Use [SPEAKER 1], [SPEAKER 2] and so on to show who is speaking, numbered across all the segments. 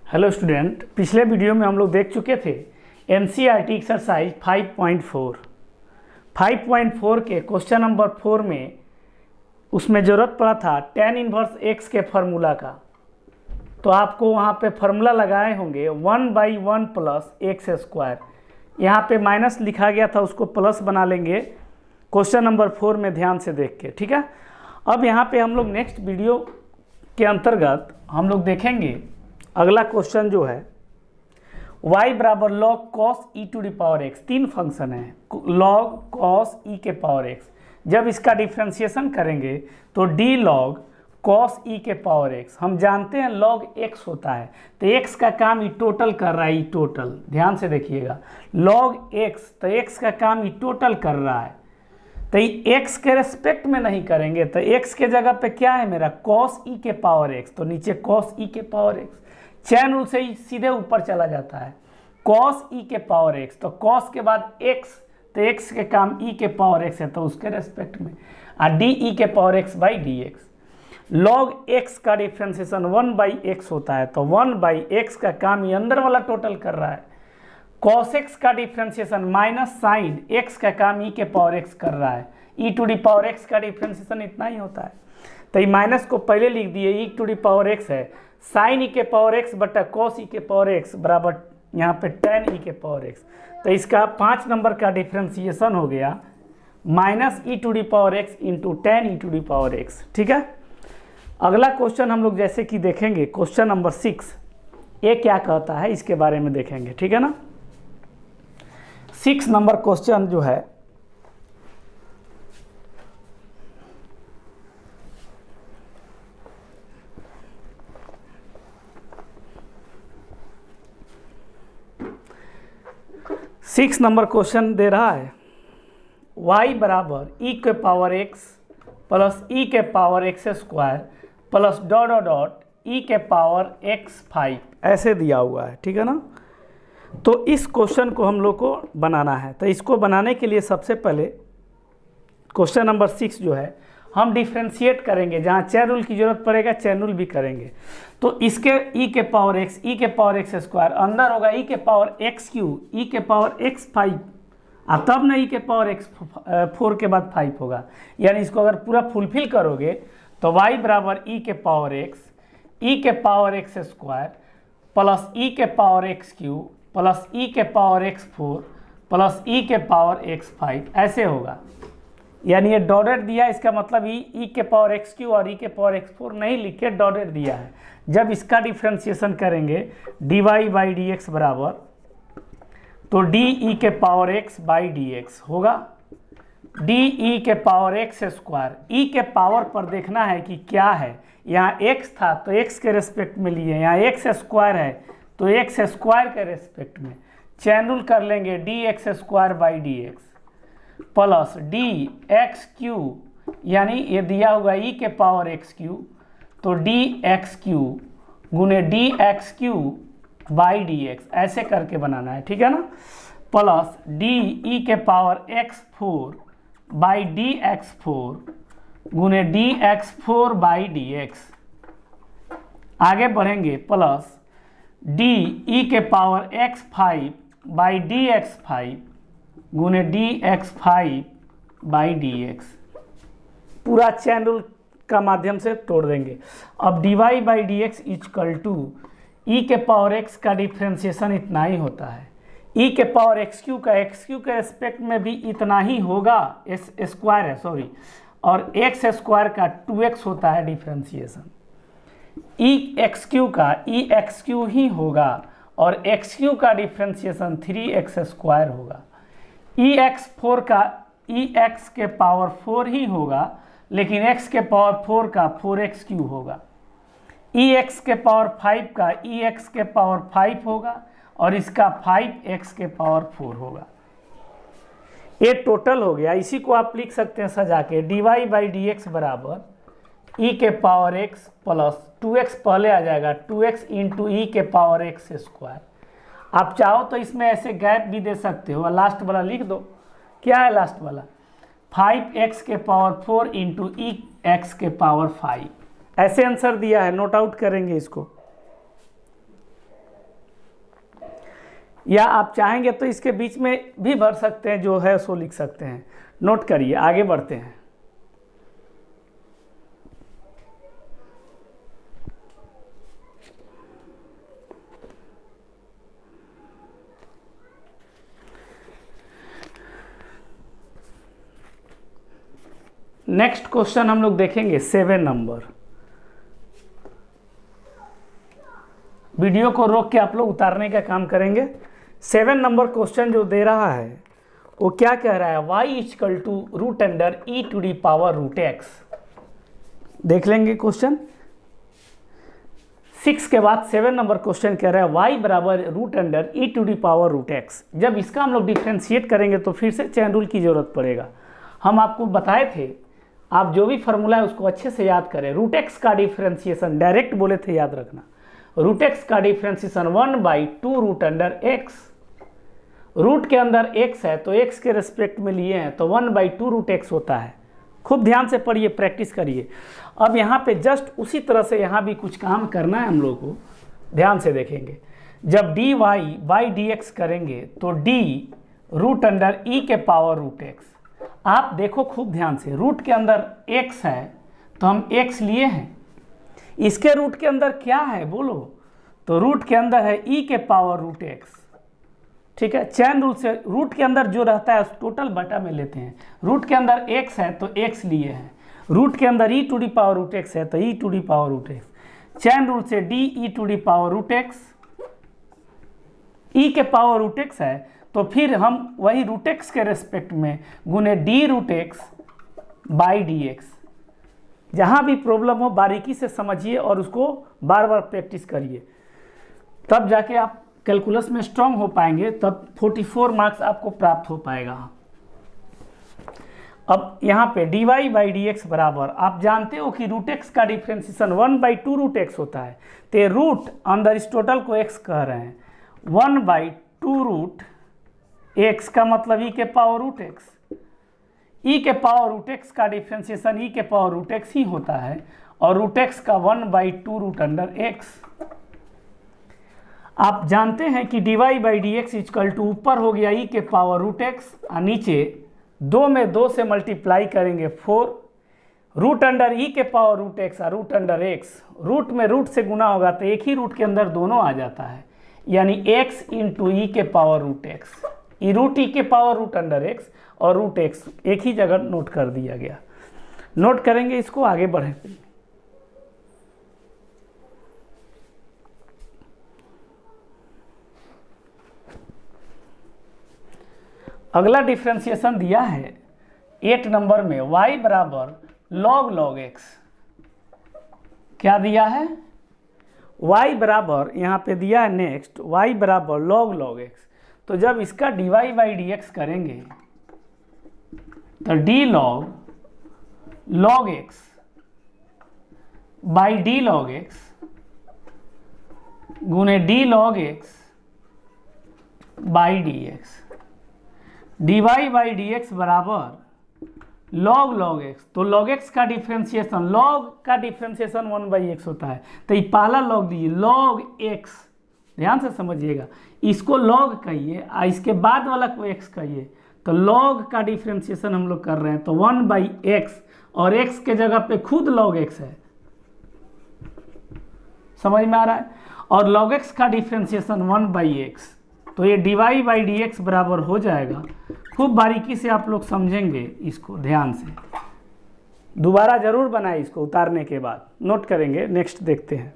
[SPEAKER 1] Hello student, पिछले video में हम लोग देख चुके थे एनसीईआरटी एक्सरसाइज 5.4 के क्वेश्चन नंबर 4 में उसमें ज़रूरत पड़ा था tan इनवर्स x के फार्मूला का। तो आपको वहाँ पे फार्मूला लगाए होंगे 1/1 प्लस एक्स स्क्वायर। यहाँ पे माइनस लिखा गया था, उसको प्लस बना लेंगे क्वेश्चन नंबर 4 में ध्यान से देख के, ठीक है। अब यहाँ पे हम लोग नेक्स्ट वीडियो के अंतर्गत हम लोग देखेंगे अगला क्वेश्चन जो है y बराबर log cos e to the power x। तीन फंक्शन है log cos e के पावर x। जब इसका डिफ्रेंशिएशन करेंगे तो d log cos e के पावर x। हम जानते हैं log x होता है, तो x का काम ई टोटल कर रहा है। ई टोटल ध्यान से देखिएगा, log x, तो x का काम ई टोटल कर रहा है। तो x के रेस्पेक्ट में नहीं करेंगे, तो x के जगह पे क्या है मेरा cos e के पावर x, तो नीचे cos e के पावर x। चैन रूल से ही सीधे ऊपर चला जाता है cos e के पावर x, तो cos के बाद x, तो x के काम e के पावर x है, तो उसके रेस्पेक्ट में डी ई के power x by d x. log x का डिफ्रेंशिएशन 1/x होता है, तो 1/x का काम ये अंदर वाला टोटल कर रहा है। cos x का डिफ्रेंशिएशन माइनस साइन x का काम e के पावर x कर रहा है। e to the power x का डिफ्रेंशिएशन इतना ही होता है, तो ये माइनस को पहले लिख दिए, e to the power x है साइन ई के पावर x बटा cos ई के पावर x बराबर यहाँ पे tan ई के पावर x। तो इसका 5 नंबर का डिफ्रेंशिएशन हो गया minus e to the power x into tan e to the power x, ठीक है। अगला क्वेश्चन हम लोग जैसे कि देखेंगे क्वेश्चन नंबर 6, ये क्या कहता है इसके बारे में देखेंगे, ठीक है ना। 6 नंबर क्वेश्चन जो है सिक्स नंबर क्वेश्चन दे रहा है y बराबर e के पावर x प्लस e के power x square plus dot dot dot e के पावर x 5 ऐसे दिया हुआ है, ठीक है ना। तो इस क्वेश्चन को हम लोग को बनाना है, तो इसको बनाने के लिए सबसे पहले क्वेश्चन नंबर 6 जो है हम डिफ्रेंशिएट करेंगे, जहाँ चैन रूल की जरूरत पड़ेगा चैन रूल भी करेंगे। तो इसके e के पावर x स्क्वायर अंदर होगा e के पावर x क्यू, e के पावर x 5, तब ना e के पावर x 4 के बाद 5 होगा। यानी इसको अगर पूरा फुलफिल करोगे तो y बराबर e के power x square plus e के power x Q plus e के पावर x 4 प्लस e के पावर x 5 ऐसे होगा। यानी ये डॉटेड दिया, इसका मतलब e के पावर एक्स क्यू और e के पावर एक्स 4 नहीं लिख के डॉटेड दिया है। जब इसका डिफ्रेंशिएशन करेंगे dy बाई डी एक्स बराबर, तो डी ई के power x by d x होगा डी ई के पावर x स्क्वायर। e के पावर पर देखना है कि क्या है, यहाँ x था तो x के रेस्पेक्ट में लिए, यहाँ x स्क्वायर है तो x स्क्वायर के रेस्पेक्ट में चैन रूल कर लेंगे D x square by d x plus D x Q, यानी ये दिया हुआ e के पावर एक्स क्यू, तो डी एक्स क्यू गुने d x Q by d x ऐसे करके बनाना है, ठीक है ना। प्लस डी ई के power x 4 by d x 4 गुने d x 4 by d x. आगे बढ़ेंगे प्लस डी ई के power x 5 by d x 5 गुने d x 5 by d x. पूरा चैन रूल का माध्यम से तोड़ देंगे। अब d y by d x equal to e के पावर एक्स का डिफ्रेंशिएशन इतना ही होता है, ई के पावर एक्स क्यू का एक्स क्यू के रेस्पेक्ट में भी इतना ही होगा, एस स्क्वायर है सॉरी, और एक्स स्क्वायर का 2x होता है डिफ्रेंशिएशन। ई एक्स क्यू का ई एक्स क्यू ही होगा और एक्स क्यू का डिफ्रेंशिएशन 3x स्क्वायर होगा। ई एक्स 4 का ई एक्स के पावर 4 ही होगा, लेकिन x के पावर 4 का 4x क्यू होगा। ई एक्स के पावर 5 का ई एक्स के पावर 5 होगा और इसका 5x के पावर 4 होगा। ये टोटल हो गया। इसी को आप लिख सकते हैं सजा के dy बाई डी एक्स बराबर e के पावर x प्लस 2x पहले आ जाएगा 2x इंटू ई के पावर x स्क्वायर। आप चाहो तो इसमें ऐसे गैप भी दे सकते हो, लास्ट वाला लिख दो। क्या है लास्ट वाला, 5x के पावर 4 इंटू ई एक्स के पावर 5, ऐसे आंसर दिया है, नोट आउट करेंगे इसको। या आप चाहेंगे तो इसके बीच में भी भर सकते हैं, जो है सो लिख सकते हैं। नोट करिए, आगे बढ़ते हैं। नेक्स्ट क्वेश्चन हम लोग देखेंगे 7 नंबर। वीडियो को रोक के आप लोग उतारने का काम करेंगे। 7 नंबर क्वेश्चन जो दे रहा है वो क्या कह रहा है, y equal to root under e to the power root x. देख लेंगे क्वेश्चन। 6 के बाद 7 नंबर क्वेश्चन कह रहा है y बराबर root under e to the power root x. जब इसका हम लोग डिफ्रेंशिएट करेंगे तो फिर से चेन रूल की जरूरत पड़ेगा। हम आपको बताए थे, आप जो भी फॉर्मूला है उसको अच्छे से याद करें। रूट एक्स का डिफ्रेंशिएशन डायरेक्ट बोले थे, याद रखना। रूट एक्स का differentiation 1/2 root under x. Root के अंदर x है तो x के रेस्पेक्ट में लिए हैं तो 1/2 रूट एक्स होता है। खूब ध्यान से पढ़िए, प्रैक्टिस करिए। अब यहाँ पे जस्ट उसी तरह से यहाँ भी कुछ काम करना है हम लोग को। ध्यान से देखेंगे, जब dy बाई dx करेंगे तो d रूट अंडर e के पावर रूट एक्स। आप देखो खूब ध्यान से, रूट के अंदर x है तो हम x लिए हैं। इसके रूट के अंदर क्या है बोलो, तो रूट के अंदर है e के पावर रूट एक्स। ठीक है, चैन रूल से रूट के अंदर जो रहता है उस टोटल बटा में लेते हैं। रूट के अंदर x है तो x लिए हैं। रूट के अंदर e to the power root x है तो e to the power root x. Chain rule से d e to the power root x, e के पावर रूट एक्स है तो फिर हम वही रूट एक्स के रेस्पेक्ट में गुने d root x by d x. जहाँ भी प्रॉब्लम हो बारीकी से समझिए और उसको बार बार प्रैक्टिस करिए, तब जाके आप कैलकुलस में स्ट्रांग हो पाएंगे, तब 44 मार्क्स आपको प्राप्त हो पाएगा। अब यहाँ पे dy बाई डी एक्स बराबर, आप जानते हो कि रूट एक्स का डिफ्रेंशिएशन 1/2 रूट एक्स होता है। तो रूट अंदर इस टोटल को x कह रहे हैं, 1/2 रूट एक्स का मतलब e के पावर रूट एक्स। e के पावर रूट एक्स का डिफ्रेंशिएशन e के पावर रूट एक्स ही होता है और रूट एक्स का 1/2 रूट अंडर एक्स। आप जानते हैं कि dy by d x equal to ऊपर हो गया e के पावर रूट एक्स और नीचे 2 में 2 से मल्टीप्लाई करेंगे 4 रूट अंडर e के पावर रूट एक्स और रूट अंडर एक्स। रूट में रूट से गुना होगा तो एक ही रूट के अंदर दोनों आ जाता है, यानी x इंटू ई के पावर रूट एक्स। ई रूट ई के पावर रूट अंडर एक्स और रूट एक्स एक ही जगह नोट कर दिया गया। नोट करेंगे इसको, आगे बढ़े। अगला डिफ्रेंशिएशन दिया है 8 नंबर में, y बराबर log x। क्या दिया है, y बराबर यहाँ पे दिया है नेक्स्ट, y बराबर log x। तो जब इसका dy बाई डी एक्स करेंगे तो d log x by d log x गुने d log x by d x. dy by d x बराबर log x। तो log x का डिफ्रेंशिएशन, log का डिफ्रेंशिएशन 1/x होता है, तो ये पहला log दीजिए log x। ध्यान से समझिएगा, इसको log कहिए और इसके बाद वाला को x कहिए। तो log का डिफ्रेंशिएशन हम लोग कर रहे हैं तो 1/x और x के जगह पे खुद log x है। समझ में आ रहा है। और log x का डिफ्रेंशिएशन 1/x, तो ये dy बाई डी एक्स बराबर हो जाएगा। खूब बारीकी से आप लोग समझेंगे इसको, ध्यान से दोबारा जरूर बनाए इसको उतारने के बाद। नोट करेंगे, नेक्स्ट देखते हैं।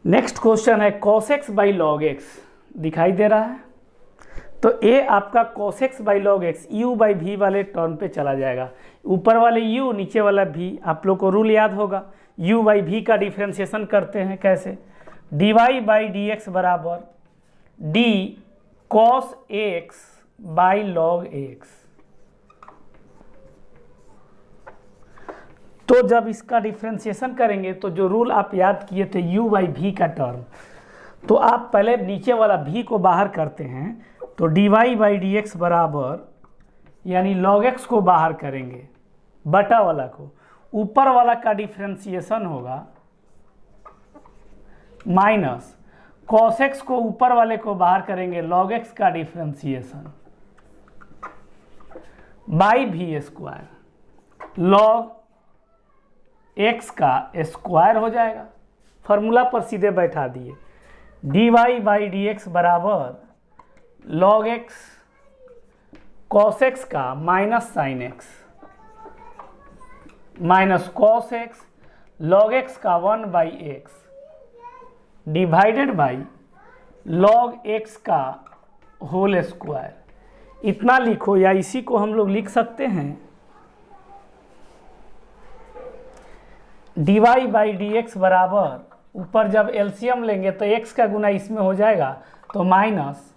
[SPEAKER 1] नेक्स्ट क्वेश्चन है cos x by log x. दिखाई दे रहा है, तो a आपका cos x by log x u by v वाले टर्म पे चला जाएगा। ऊपर वाले u, नीचे वाला v। आप लोग को रूल याद होगा, u बाई v का डिफ्रेंशिएशन करते हैं कैसे, dy बाई डी एक्स बराबर D cos x by log x. तो जब इसका डिफ्रेंशिएशन करेंगे तो जो रूल आप याद किए थे u बाई वी का टर्म, तो आप पहले नीचे वाला v को बाहर करते हैं तो dy बाई डी एक्स बराबर, यानी log x को बाहर करेंगे बटा वाला को, ऊपर वाला का डिफ्रेंशिएशन होगा माइनस cos x को ऊपर वाले को बाहर करेंगे log x का differentiation by v square, log x का स्क्वायर हो जाएगा, फॉर्मूला पर सीधे बैठा दिए, dy बाई डी एक्स बराबर log x cos x का minus sine x minus cos x log x का 1 by x divided by log x का होल स्क्वायर। इतना लिखो, या इसी को हम लोग लिख सकते हैं dy बाई डी एक्स बराबर, ऊपर जब एलसीएम लेंगे तो x का गुना इसमें हो जाएगा, तो minus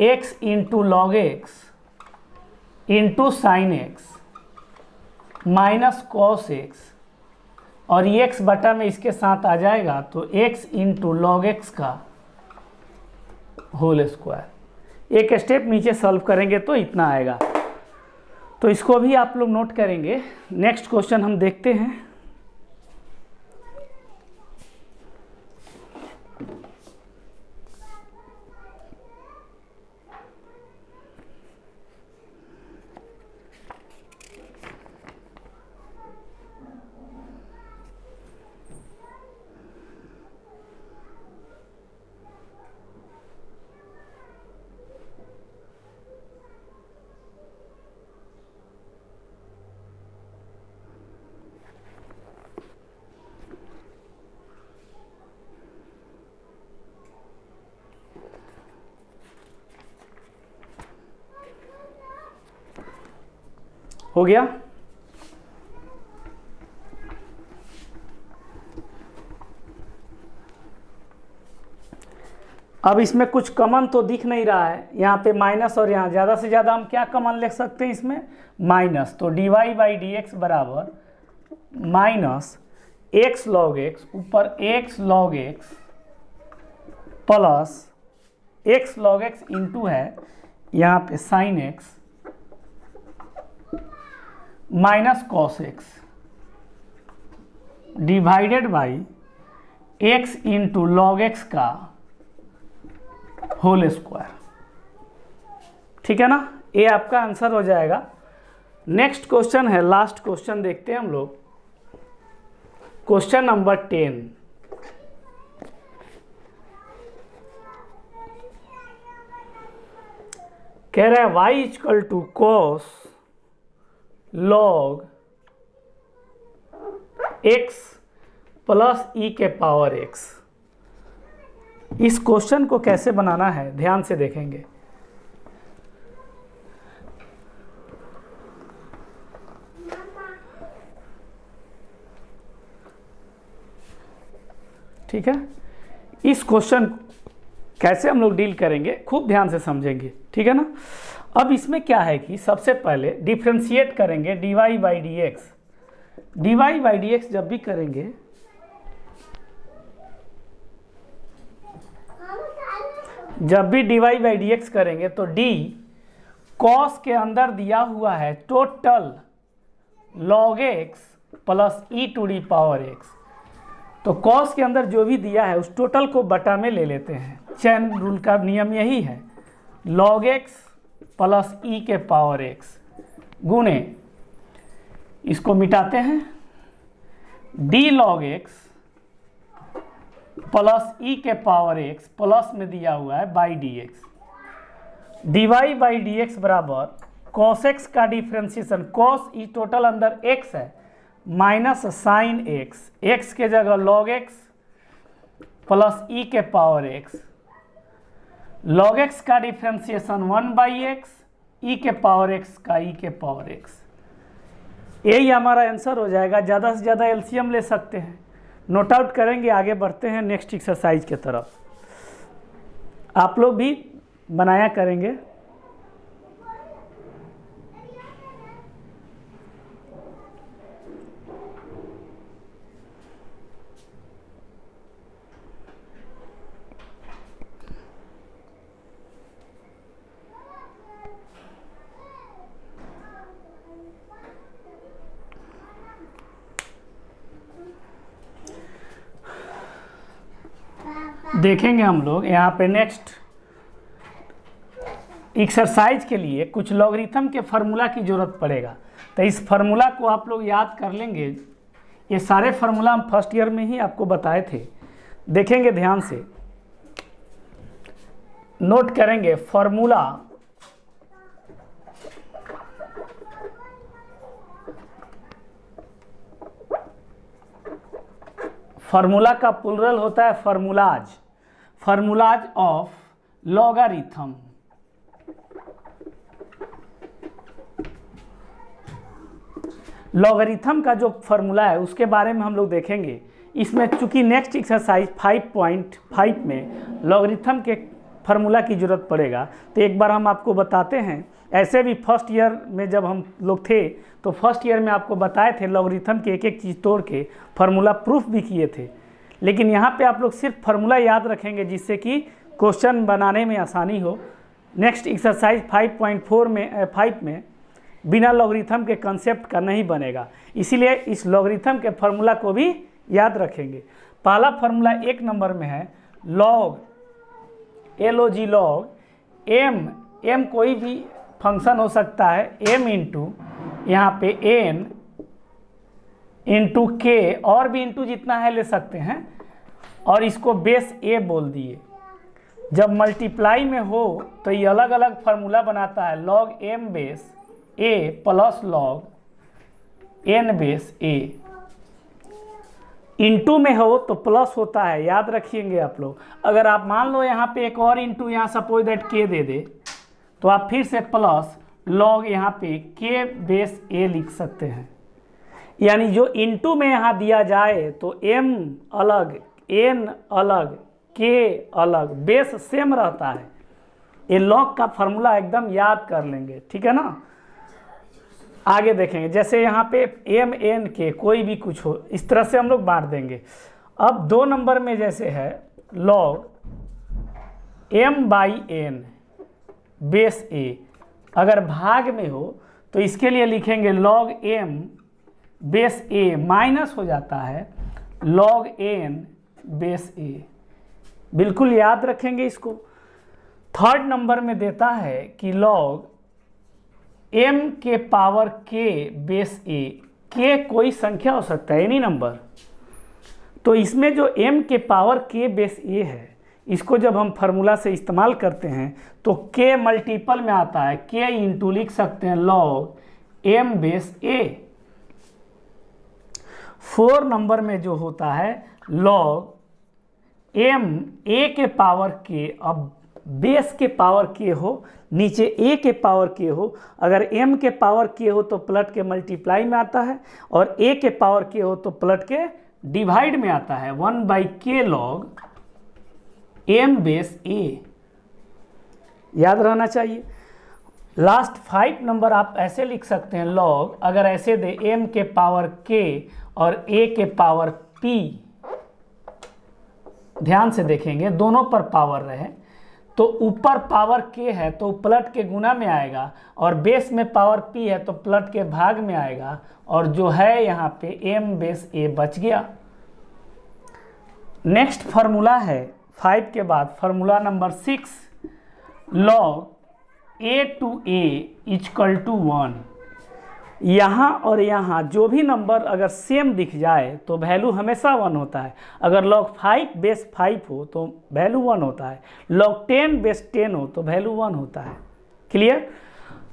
[SPEAKER 1] x into log x into sine x minus cos x, और ये x बटा में इसके साथ आ जाएगा तो x इंटू लॉग एक्स का होल स्क्वायर। एक स्टेप नीचे सॉल्व करेंगे तो इतना आएगा, तो इसको भी आप लोग नोट करेंगे। नेक्स्ट क्वेश्चन हम देखते हैं। हो गया। अब इसमें कुछ कॉमन तो दिख नहीं रहा है, यहाँ पे माइनस और यहाँ ज़्यादा से ज़्यादा हम क्या कॉमन लिख सकते हैं इसमें, माइनस। तो dy बाई डी एक्स बराबर माइनस एक्स लॉग एक्स, ऊपर x log x plus x log x into है यहाँ पे sine x minus cos x divided by x into log x का होल स्क्वायर। ठीक है ना, ये आपका आंसर हो जाएगा। नेक्स्ट क्वेश्चन है, लास्ट क्वेश्चन देखते हैं हम लोग, क्वेश्चन नंबर 10। कह रहा है y equal to cos log x plus e के पावर x। इस क्वेश्चन को कैसे बनाना है ध्यान से देखेंगे। ठीक है, इस क्वेश्चन कैसे हम लोग डील करेंगे खूब ध्यान से समझेंगे। ठीक है ना। अब इसमें क्या है कि सबसे पहले डिफ्रेंशिएट करेंगे dy by d x. dy by d x जब भी करेंगे dy बाई डी एक्स करेंगे तो d कॉस के अंदर दिया हुआ है total log x plus e to the power x। तो कॉस के अंदर जो भी दिया है उस टोटल को बटा में ले लेते हैं। चैन रूल का नियम यही है, log x प्लस ई के पावर x गुने, इसको मिटाते हैं, d log x plus e के पावर x प्लस में दिया हुआ है by d x. dy by d x बराबर cos x का डिफ्रेंशिएशन, cos ई टोटल अंदर x है माइनस साइन x, x के जगह log x प्लस ई के पावर x, log x का डिफ्रेंशिएशन 1 बाई एक्स, ई के पावर x का ई के पावर x। यही हमारा आंसर हो जाएगा। ज़्यादा से ज़्यादा एलसीएम ले सकते हैं। नोट आउट करेंगे, आगे बढ़ते हैं नेक्स्ट एक्सरसाइज के तरफ। आप लोग भी बनाया करेंगे। देखेंगे हम लोग यहाँ पे नेक्स्ट एक्सरसाइज के लिए कुछ लॉगरिथम के फार्मूला की ज़रूरत पड़ेगा। तो इस फार्मूला को आप लोग याद कर लेंगे। ये सारे फार्मूला हम फर्स्ट ईयर में ही आपको बताए थे। देखेंगे ध्यान से, नोट करेंगे फार्मूला का प्लुरल होता है formulas, formulas of logarithm. Logarithm का जो फार्मूला है उसके बारे में हम लोग देखेंगे। इसमें चूंकि नेक्स्ट एक्सरसाइज 5.5 में लॉगरिथम के फार्मूला की ज़रूरत पड़ेगा, तो एक बार हम आपको बताते हैं। ऐसे भी फर्स्ट ईयर में जब हम लोग थे तो फर्स्ट ईयर में आपको बताए थे लॉगरिथम के एक एक चीज़ तोड़ के फार्मूला प्रूफ भी किए थे। लेकिन यहाँ पे आप लोग सिर्फ फार्मूला याद रखेंगे जिससे कि क्वेश्चन बनाने में आसानी हो। नेक्स्ट एक्सरसाइज 5.5 में बिना लॉगरिथम के कंसेप्ट का नहीं बनेगा, इसीलिए इस लॉगरिथम के फार्मूला को भी याद रखेंगे। पहला फार्मूला 1 नंबर में है लॉग, LOG लॉग m कोई भी फंक्शन हो सकता है, m इंटू यहाँ पे n इंटू k, और भी इंटू जितना है ले सकते हैं, और इसको बेस a बोल दिए। जब मल्टीप्लाई में हो तो ये अलग अलग फार्मूला बनाता है, log m base a plus log n base a। Into में हो तो प्लस होता है, याद रखिएंगे आप लोग। अगर आप मान लो यहाँ पे एक और इंटू यहाँ सपोज दैट k दे दे, तो आप फिर से प्लस लॉग यहाँ पे k बेस a लिख सकते हैं। यानी जो इंटू में यहाँ दिया जाए तो m अलग, n अलग, k अलग, बेस सेम रहता है। ये लॉग का फार्मूला एकदम याद कर लेंगे, ठीक है ना। आगे देखेंगे, जैसे यहाँ पे m n k कोई भी कुछ हो, इस तरह से हम लोग बांट देंगे। अब 2 नंबर में जैसे है log m by n base a, अगर भाग में हो तो इसके लिए लिखेंगे log m base a minus हो जाता है लॉग n बेस a। बिल्कुल याद रखेंगे इसको। 3rd नंबर में देता है कि लॉग m के power k base a, k कोई संख्या हो सकता है, एनी नंबर। तो इसमें जो m के पावर k बेस a है, इसको जब हम फार्मूला से इस्तेमाल करते हैं तो k मल्टीपल में आता है, k इंटू लिख सकते हैं log m base a। 4 number में जो होता है लॉग m a के पावर k, अब बेस के पावर k हो, नीचे a के पावर k हो। अगर m के पावर k हो तो पलट के मल्टीप्लाई में आता है, और a के पावर k हो तो पलट के डिवाइड में आता है, 1/k log m base a। याद रहना चाहिए। लास्ट 5 नंबर आप ऐसे लिख सकते हैं लॉग, अगर ऐसे दे m के पावर k और a के पावर p, ध्यान से देखेंगे दोनों पर पावर रहे तो ऊपर पावर k है तो पलट के गुना में आएगा, और बेस में पावर p है तो पलट के भाग में आएगा, और जो है यहाँ पे m बेस a बच गया। नेक्स्ट फार्मूला है 5 के बाद formula number 6, log a to a equal to 1। यहाँ और यहाँ जो भी नंबर अगर सेम दिख जाए तो वैल्यू हमेशा 1 होता है। अगर लॉग 5 बेस 5 हो तो वैल्यू 1 होता है, लॉग 10 बेस 10 हो तो वैल्यू 1 होता है। क्लियर।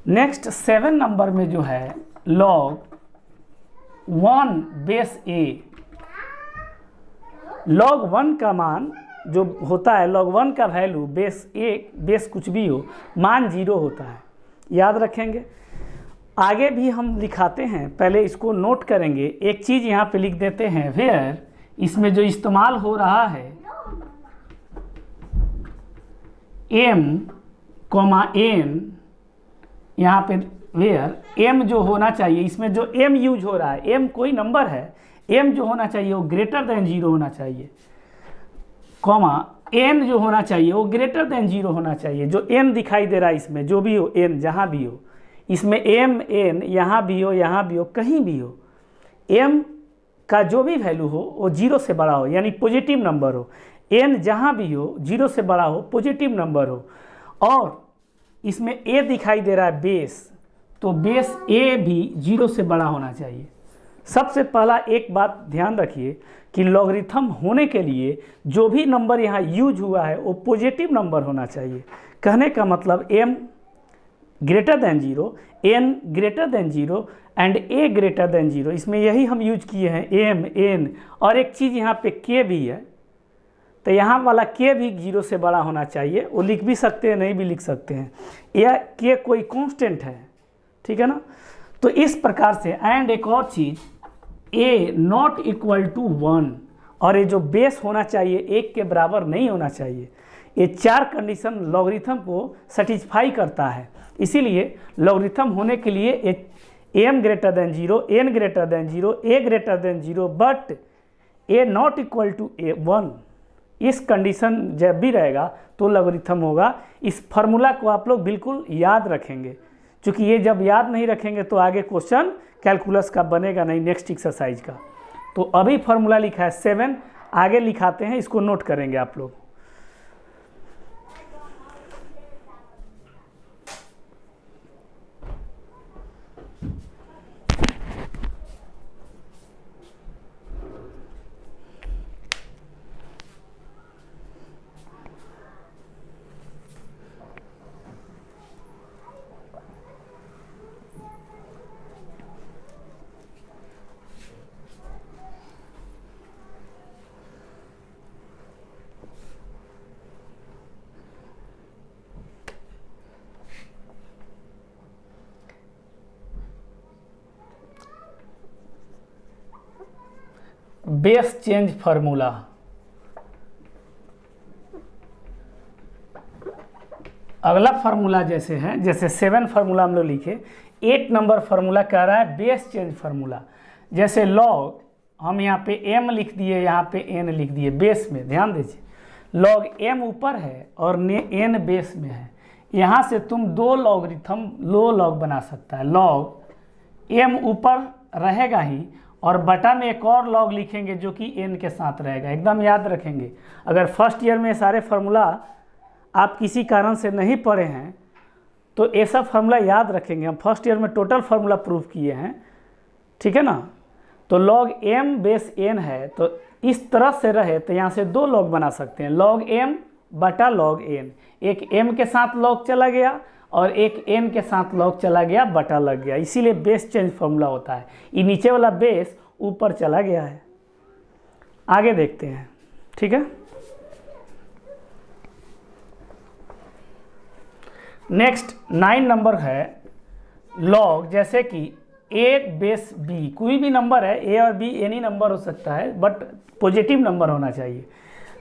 [SPEAKER 1] नेक्स्ट 7 नंबर में जो है लॉग 1 बेस a, लॉग 1 का मान जो होता है, लॉग 1 का वैल्यू बेस a बेस कुछ भी हो, मान 0 होता है, याद रखेंगे। आगे भी हम लिखाते हैं, पहले इसको नोट करेंगे। एक चीज़ यहाँ पे लिख देते हैं, वेयर इसमें जो इस्तेमाल हो रहा है m कॉमा n, यहाँ पे वेयर m जो होना चाहिए, इसमें जो m यूज हो रहा है, m कोई नंबर है, m जो होना चाहिए वो ग्रेटर देन 0 होना चाहिए, कॉमा n जो होना चाहिए वो ग्रेटर देन 0 होना चाहिए। जो n दिखाई दे रहा है इसमें, जो भी हो n, जहाँ भी हो, इसमें m n यहाँ भी हो, यहाँ भी हो, कहीं भी हो, m का जो भी वैल्यू हो वो 0 से बड़ा हो, यानी पॉजिटिव नंबर हो। n जहाँ भी हो 0 से बड़ा हो, पॉजिटिव नंबर हो। और इसमें a दिखाई दे रहा है बेस, तो बेस a भी 0 से बड़ा होना चाहिए। सबसे पहला एक बात ध्यान रखिए कि लॉगरिथम होने के लिए जो भी नंबर यहाँ यूज हुआ है वो पॉजिटिव नंबर होना चाहिए। कहने का मतलब m greater than 0, n greater than 0 and a greater than 0। इसमें यही हम यूज किए हैं, m n, और एक चीज़ यहाँ पे k भी है, तो यहाँ वाला k भी 0 से बड़ा होना चाहिए। वो लिख भी सकते हैं, नहीं भी लिख सकते हैं, यह k कोई कांस्टेंट है, ठीक है ना। तो इस प्रकार से, एंड एक और चीज़, a नॉट इक्वल टू 1, और ये जो बेस होना चाहिए 1 के बराबर नहीं होना चाहिए। ये 4 कंडीशन लॉगरिथम को सेटिस्फाई करता है। इसीलिए लॉगरिथम होने के लिए m greater than 0, n greater than 0, a greater than 0, but a not equal to 1, इस कंडीशन जब भी रहेगा तो लॉगरिथम होगा। इस फार्मूला को आप लोग बिल्कुल याद रखेंगे, क्योंकि ये जब याद नहीं रखेंगे तो आगे क्वेश्चन कैलकुलस का बनेगा नहीं, नेक्स्ट एक्सरसाइज का। तो अभी फार्मूला लिखा है 7, आगे लिखाते हैं, इसको नोट करेंगे आप लोग। बेस चेंज फार्मूला, अगला फार्मूला जैसे है, जैसे 7 फार्मूला हम लोग लिखे, 8 नंबर फार्मूला कह रहा है बेस चेंज फार्मूला। जैसे लॉग, हम यहाँ पे m लिख दिए, यहाँ पे n लिख दिए, बेस में ध्यान दीजिए, लॉग m ऊपर है और n बेस में है। यहाँ से तुम दो लॉगरिथम लॉग बना सकता है। लॉग m ऊपर रहेगा ही, और बटा में एक और लॉग लिखेंगे जो कि n के साथ रहेगा। एकदम याद रखेंगे। अगर फर्स्ट ईयर में सारे फार्मूला आप किसी कारण से नहीं पढ़े हैं तो ऐसा फार्मूला याद रखेंगे। हम फर्स्ट ईयर में टोटल फार्मूला प्रूफ किए हैं, ठीक है ना। तो लॉग m बेस n है, तो इस तरह से रहे तो यहाँ से दो लॉग बना सकते हैं, लॉग m बटा लॉग n। एक m के साथ लॉग चला गया और एक n के साथ लॉग चला गया, बटा लग गया, इसीलिए बेस चेंज फार्मूला होता है। ये नीचे वाला बेस ऊपर चला गया है। आगे देखते हैं, ठीक है। नेक्स्ट 9 नंबर है लॉग, जैसे कि a बेस b, कोई भी नंबर है, a और b एनी नंबर हो सकता है, बट पॉजिटिव नंबर होना चाहिए।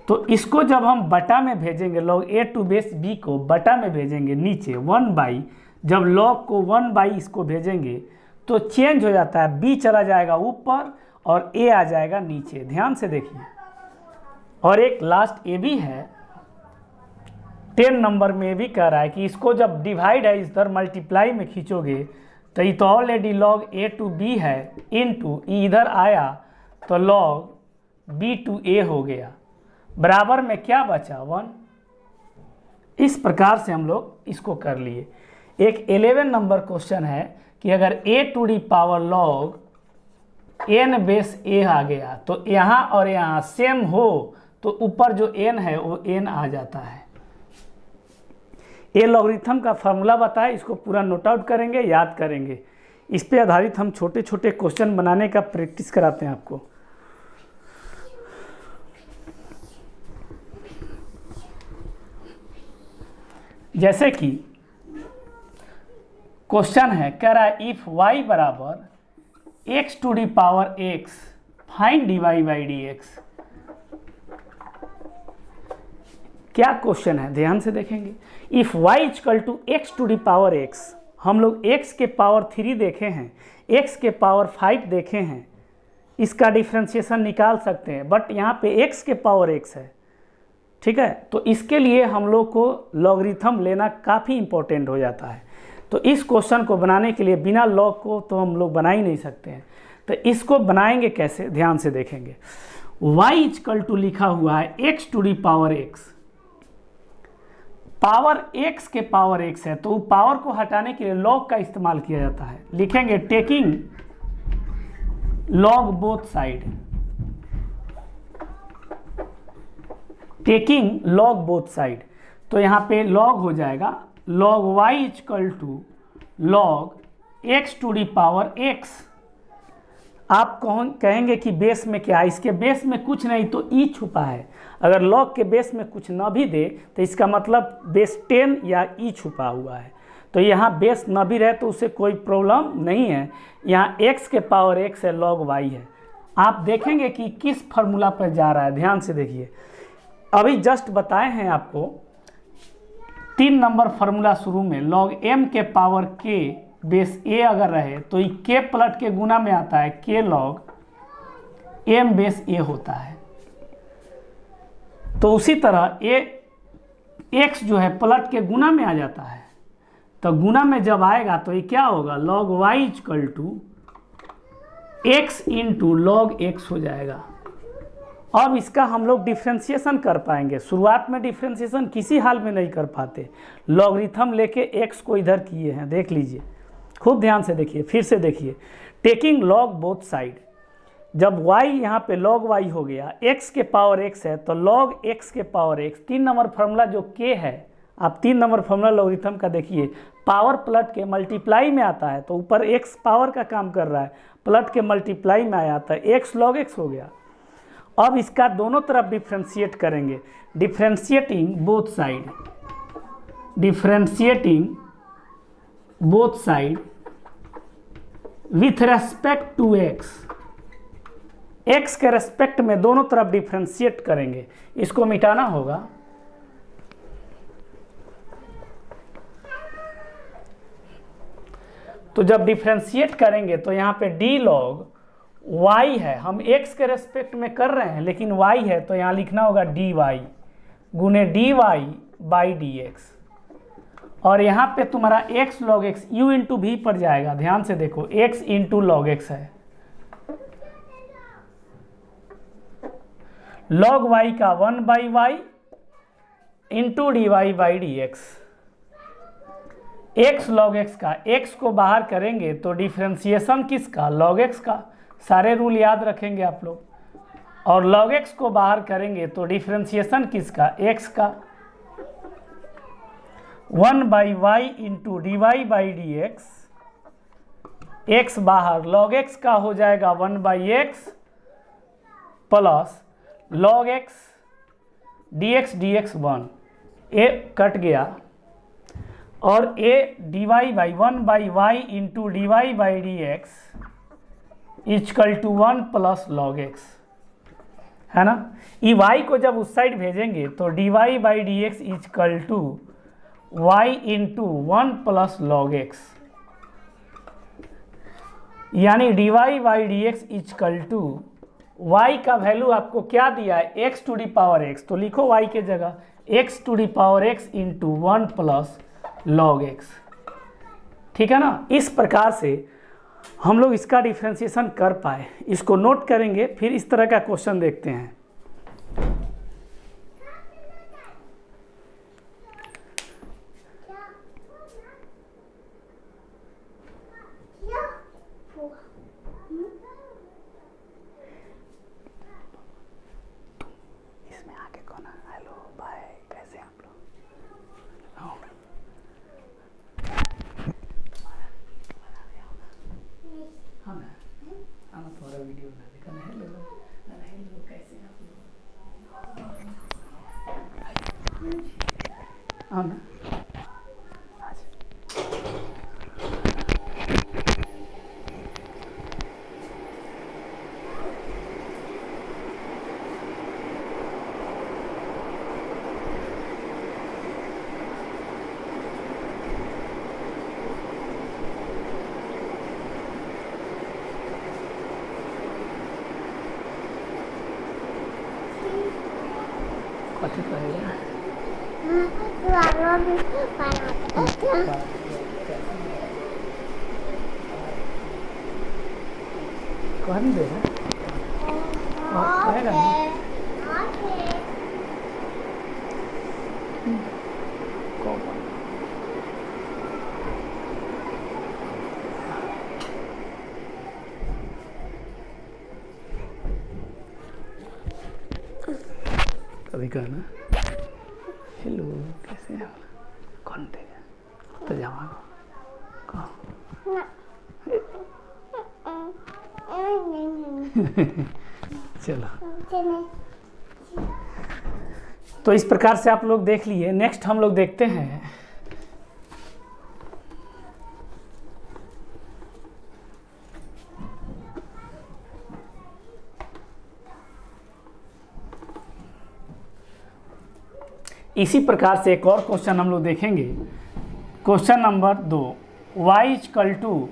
[SPEAKER 1] तो इसको जब हम बटा में भेजेंगे, log a to base b को बटा में भेजेंगे नीचे 1/, जब लॉग को 1/, इसको भेजेंगे तो चेंज हो जाता है, b चला जाएगा ऊपर और a आ जाएगा नीचे। ध्यान से देखिए। और एक लास्ट a भी है, 10 नंबर में भी कह रहा है कि इसको जब डिवाइड है इधर मल्टीप्लाई में खींचोगे तो ये तो already log a to b है, इनटू इधर आया तो लॉग b टू a हो गया, बराबर में क्या बचा 1। इस प्रकार से हम लोग इसको कर लिए। एक 11 नंबर क्वेश्चन है कि अगर a to the power log n base a आ गया तो यहाँ और यहाँ सेम हो तो ऊपर जो n है वो n आ जाता है। ये लॉगरिथम का फार्मूला बताए, इसको पूरा नोट आउट करेंगे, याद करेंगे। इस पे आधारित हम छोटे छोटे क्वेश्चन बनाने का प्रैक्टिस कराते हैं आपको। जैसे कि क्वेश्चन है, कह रहा है इफ y बराबर x to the power x find dy by dx। क्या क्वेश्चन है, ध्यान से देखेंगे। If y equal to x to the power x, हम लोग x के पावर 3 देखे हैं, x के पावर 5 देखे हैं, इसका डिफ्रेंशिएशन निकाल सकते हैं, बट यहाँ पे x के पावर x है, ठीक है। तो इसके लिए हम लोग को लॉगरिथम लेना काफ़ी इंपॉर्टेंट हो जाता है। तो इस क्वेश्चन को बनाने के लिए बिना लॉग को तो हम लोग बना ही नहीं सकते हैं। तो इसको बनाएंगे कैसे, ध्यान से देखेंगे। y इक्वल टू लिखा हुआ है x to the power x, power x के पावर x है, तो पावर को हटाने के लिए लॉग का इस्तेमाल किया जाता है। लिखेंगे taking log both side, taking log both side, तो यहाँ पे लॉग हो जाएगा log y equal to log x to the power x। आप कहेंगे कि बेस में क्या है, इसके बेस में कुछ नहीं तो e छुपा है। अगर लॉग के बेस में कुछ न भी दे तो इसका मतलब बेस 10 या e छुपा हुआ है। तो यहाँ बेस न भी रहे तो उसे कोई प्रॉब्लम नहीं है। यहाँ x के पावर x है, लॉग y है। आप देखेंगे कि किस फार्मूला पर जा रहा है, ध्यान से देखिए। अभी जस्ट बताए हैं आपको 3 नंबर फार्मूला शुरू में, लॉग m के पावर k बेस a अगर रहे तो ये k पलट के गुना में आता है, k log m base a होता है। तो उसी तरह x जो है पलट के गुना में आ जाता है, तो गुना में जब आएगा तो ये क्या होगा, log y equal to x into log x हो जाएगा। अब इसका हम लोग डिफ्रेंशिएशन कर पाएंगे। शुरुआत में डिफ्रेंशिएशन किसी हाल में नहीं कर पाते, लॉगरिथम लेके x को इधर किए हैं, देख लीजिए, खूब ध्यान से देखिए, फिर से देखिए। टेकिंग लॉग बोथ साइड, जब y यहाँ पे लॉग y हो गया, x के पावर x है तो लॉग x के पावर x। 3 नंबर फार्मूला जो k है, आप 3 नंबर फार्मूला लॉगरिथम का देखिए, पावर पलट के मल्टीप्लाई में आता है, तो ऊपर x पावर का काम कर रहा है, पलट के मल्टीप्लाई में आया था, x लॉग x हो गया। अब इसका दोनों तरफ डिफ्रेंशिएट करेंगे, differentiating both side, differentiating both side with respect to x, x के रेस्पेक्ट में दोनों तरफ डिफ्रेंशिएट करेंगे। इसको मिटाना होगा, तो जब डिफ्रेंशिएट करेंगे तो यहाँ पे d लॉग y है, हम x के रेस्पेक्ट में कर रहे हैं लेकिन y है, तो यहाँ लिखना होगा dy गुने dy बाई dx, और यहाँ पे तुम्हारा x log x u into भी पड़ जाएगा। ध्यान से देखो, x इंटू लॉग x है, log y का 1 by y into d y by d x. x log x का x को बाहर करेंगे तो डिफ्रेंशिएशन किसका, log x का, सारे रूल याद रखेंगे आप लोग, और log x को बाहर करेंगे तो डिफ्रेंशिएशन किसका, x का। 1 by y into d y by d x, x बाहर, log x का हो जाएगा 1 by x plus log x dx dx 1, a कट गया, और a dy by 1 by y into d y by d x equal to 1 plus log x, है ना। ई y को जब उस साइड भेजेंगे तो d y by d x equal to y into 1 plus log x, यानी d y by d x equal to y का value आपको क्या दिया है, x to the power x, तो लिखो y के जगह x to the power x into 1 plus log x, ठीक है ना। इस प्रकार से हम लोग इसका डिफ्रेंशिएशन कर पाए, इसको नोट करेंगे, फिर इस तरह का क्वेश्चन देखते हैं। इसमें आगे कौन है, हेलो बाय, कैसे हैं आप लोग। हाँ ना, तुम्हारा वीडियो बना देखा ना, हेलो हेलो कैसे हैं आप लोग, हाँ ना। पति पड़ेगा। कौन देगा पड़ेगा कभी कहना हेलो कैसे हैं कौन देगा तो जाओ चलो तो इस प्रकार से आप लोग देख लिए। नेक्स्ट हम लोग देखते हैं इसी प्रकार से एक और क्वेश्चन हम लोग देखेंगे। Question number 2 y equal to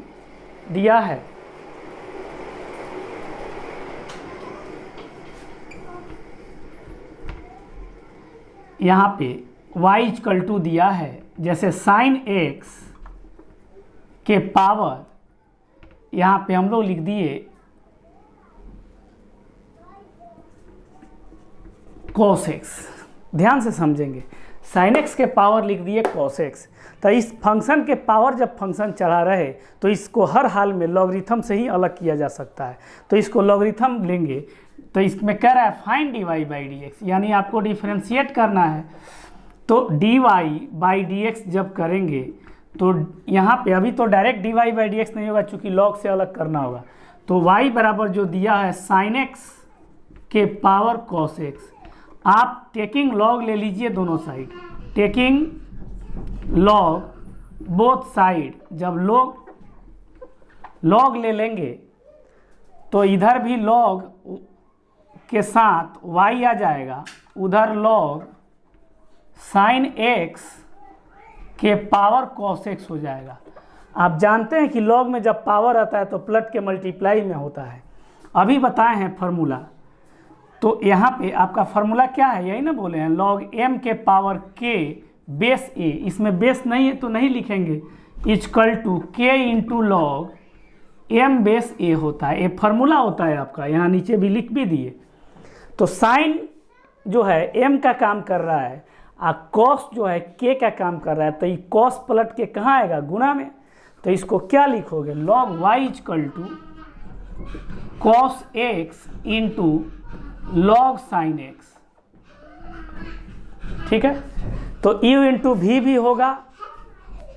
[SPEAKER 1] दिया है यहाँ पे y इक्वल टू दिया है, जैसे साइन x के पावर यहाँ पे हम लोग लिख दिए cos x। ध्यान से समझेंगे, साइन x के पावर लिख दिए cos x। तो इस फंक्शन के पावर जब फंक्शन चढ़ा रहे तो इसको हर हाल में लॉगरिथम से ही अलग किया जा सकता है। तो इसको लॉगरिथम लेंगे तो इसमें कह रहा है फाइंड dy बाई dx, यानी आपको डिफरेंशिएट करना है। तो dy बाई dx जब करेंगे तो यहाँ पे अभी तो डायरेक्ट dy बाई dx नहीं होगा, चूँकि लॉग से अलग करना होगा। तो y बराबर जो दिया है साइन x के पावर cos x। आप टेकिंग लॉग ले लीजिए दोनों side, taking log both side. जब लॉग ले लेंगे तो इधर भी लॉग के साथ y आ जाएगा, उधर लॉग साइन x के पावर cos x हो जाएगा। आप जानते हैं कि लॉग में जब पावर आता है तो प्लट के मल्टीप्लाई में होता है। अभी बताए हैं फार्मूला, तो यहाँ पे आपका फार्मूला क्या है, यही ना बोले हैं, लॉग m के पावर k बेस a। इसमें बेस नहीं है तो नहीं लिखेंगे, equal to k into log m base a होता है। ये फार्मूला होता है आपका, यहाँ नीचे भी लिख भी दिए। तो साइन जो है m का काम कर रहा है और कॉस जो है k का काम कर रहा है। तो ये कॉस पलट के कहाँ आएगा, गुना में। तो इसको क्या लिखोगे, log y equal to cos x into log sine x। ठीक है, तो u इंटू v भी होगा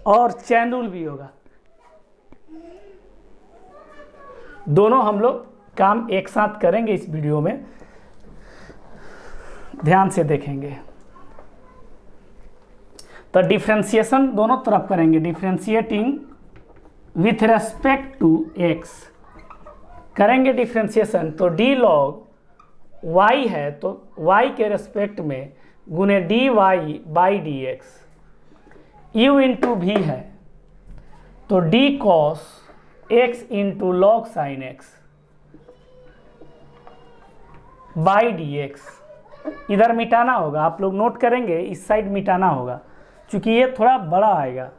[SPEAKER 1] और चैन रूल भी होगा। दोनों हम लोग काम एक साथ करेंगे इस वीडियो में, ध्यान से देखेंगे। तो डिफरेंशिएशन दोनों तरफ करेंगे, differentiating with respect to x करेंगे डिफरेंशिएशन। तो डी लॉग y है तो y के रेस्पेक्ट में गुने dy by dx। u into v है तो d cos x into log sine x by dx। इधर मिटाना होगा, आप लोग नोट करेंगे, इस साइड मिटाना होगा क्योंकि ये थोड़ा बड़ा आएगा,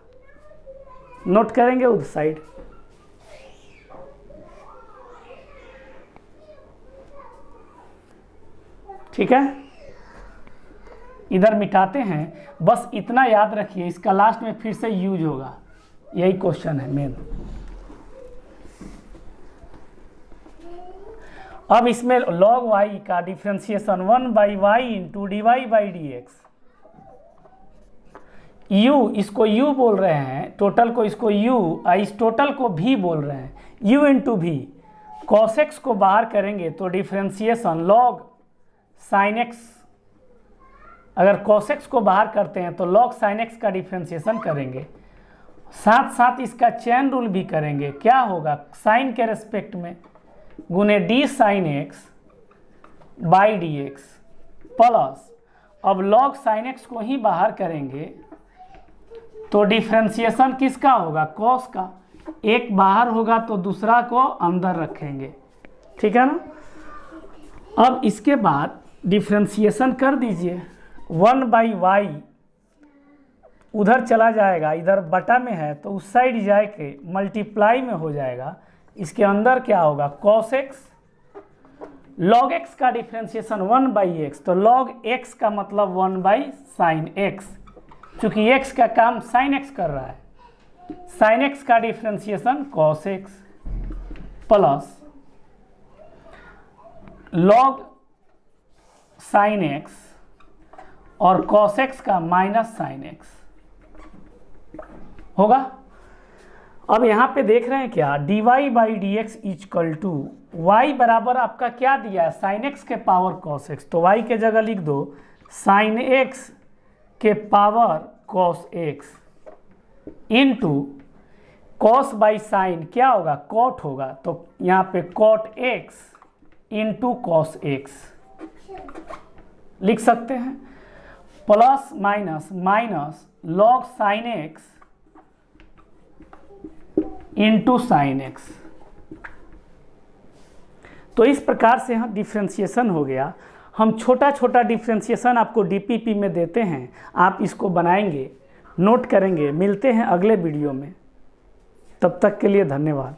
[SPEAKER 1] नोट करेंगे उस साइड। ठीक है, इधर मिटाते हैं। बस इतना याद रखिए, इसका लास्ट में फिर से यूज होगा, यही क्वेश्चन है मेन। अब इसमें log y का differentiation 1 by y into d y by d x. u इसको u बोल रहे हैं, टोटल को इसको u और इस टोटल को v बोल रहे हैं, u into v। cos x को बाहर करेंगे तो डिफरेंशिएशन log साइन x, अगर cos x को बाहर करते हैं तो log साइन x का डिफरेंशिएशन करेंगे, साथ साथ इसका चैन रूल भी करेंगे। क्या होगा, साइन के रेस्पेक्ट में गुने d sine x by d x plus, अब log साइन x को ही बाहर करेंगे तो डिफरेंशिएशन किसका होगा, cos का। एक बाहर होगा तो दूसरा को अंदर रखेंगे, ठीक है ना। अब इसके बाद डिफरेंशिएशन कर दीजिए, 1/y उधर चला जाएगा, इधर बटा में है तो उस साइड जाके मल्टीप्लाई में हो जाएगा। इसके अंदर क्या होगा, cos x, log x का डिफ्रेंशिएशन 1/x, तो log x का मतलब 1/sin x, चूंकि x का काम sin x कर रहा है, sin x का differentiation cos x plus log sin x और cos x का माइनस sin x होगा। अब यहाँ पे देख रहे हैं क्या, dy/dx इक्वल टू y बराबर आपका क्या दिया है, sin x के पावर cos x, तो y के जगह लिख दो sin x के power cos x into cos by sine क्या होगा, cot होगा, तो यहाँ पे cot x into cos x लिख सकते हैं, plus minus minus log sin x into sine x. तो इस प्रकार से हम डिफ्रेंशिएशन हो गया। हम छोटा छोटा डिफ्रेंशिएशन आपको डीपीपी में देते हैं, आप इसको बनाएंगे, नोट करेंगे। मिलते हैं अगले वीडियो में, तब तक के लिए धन्यवाद।